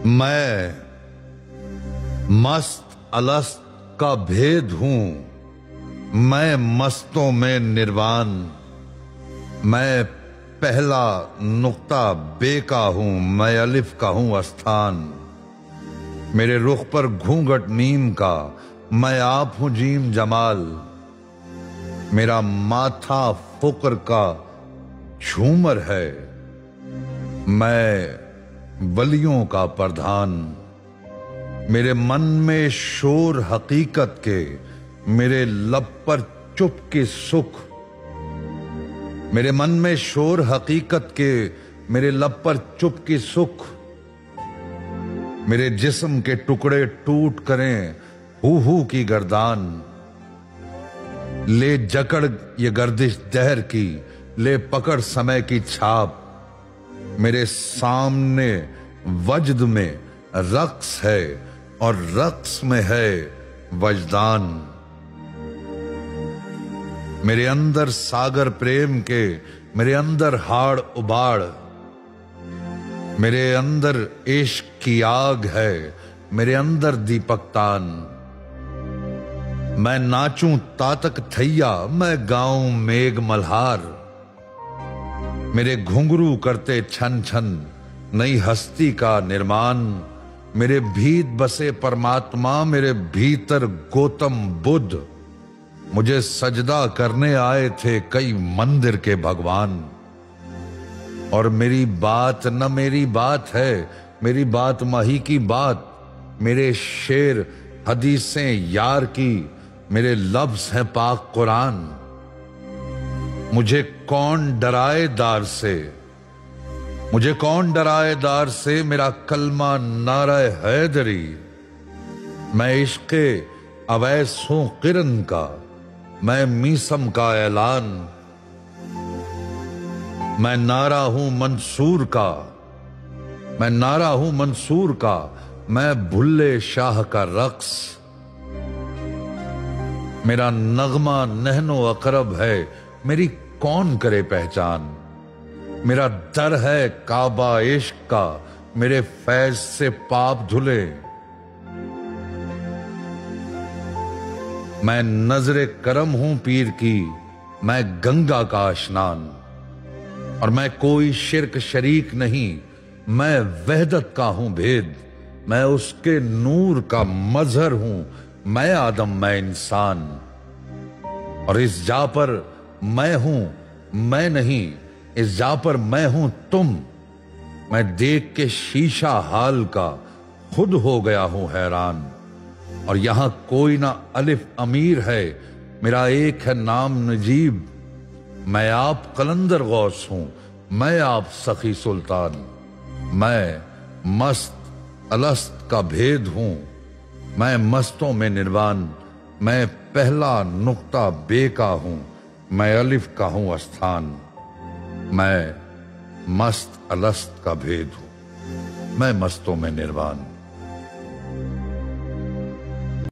मैं मस्त अलस्त का भेद हूं, मैं मस्तों में निर्वाण। मैं पहला नुक्ता बे का हूं, मैं अलिफ का हूं अस्थान। मेरे रुख पर घूंघट मीम का, मैं आप हूं जीम जमाल। मेरा माथा फुक्र का झूमर है, मैं वलियों का प्रधान। मेरे मन में शोर हकीकत के, मेरे लब पर चुप के सुख। मेरे मन में शोर हकीकत के, मेरे लब पर चुप की सुख। मेरे जिस्म के टुकड़े टूट करें हू की गर्दान। ले जकड़ ये गर्दिश दहर की, ले पकड़ समय की छाप। मेरे सामने वजद में रक्स है और रक्स में है वजदान। मेरे अंदर सागर प्रेम के, मेरे अंदर हाड़ उबाड़। मेरे अंदर इश्क की आग है, मेरे अंदर दीपकतान। मैं नाचूं तातक थैया, मैं गाऊं मेघ मल्हार। मेरे घुंघरू करते छन छन नई हस्ती का निर्माण। मेरे भीत बसे परमात्मा, मेरे भीतर गौतम बुद्ध। मुझे सजदा करने आए थे कई मंदिर के भगवान। और मेरी बात न मेरी बात है, मेरी बात माही की बात। मेरे शेर हदीसें यार की, मेरे लफ्ज हैं पाक कुरान। मुझे कौन डराए दार से, मुझे कौन डराए दार से, मेरा कलमा नारा हैदरी। मैं इश्क़े अवैस हूं किरण का, मैं मीसम का ऐलान। मैं नारा हूं मंसूर का, मैं नारा हूं मंसूर का, मैं भुल्ले शाह का रक्स। मेरा नगमा नहनो अकरब है, मेरी कौन करे पहचान। मेरा दर है काबा इश्क का, मेरे फैज से पाप धुले। मैं नजरे करम हूं पीर की, मैं गंगा का स्नान। और मैं कोई शिरक शरीक नहीं, मैं वहदत का हूं भेद। मैं उसके नूर का मजहर हूं, मैं आदम मैं इंसान। और इस जा पर मैं हूं मैं नहीं, इस जा पर मैं हूं तुम। मैं देख के शीशा हाल का खुद हो गया हूं हैरान। और यहां कोई ना अलिफ अमीर है, मेरा एक है नाम नजीब। मैं आप कलंदर गौस हूं, मैं आप सखी सुल्तान। मैं मस्त अलस्त का भेद हूं, मैं मस्तों में निर्वाण। मैं पहला नुक्ता बे का हूं, मैं अलिफ का हूं अस्थान। मैं मस्त अलस्त का भेद हूं, मैं मस्तों में निर्वाण।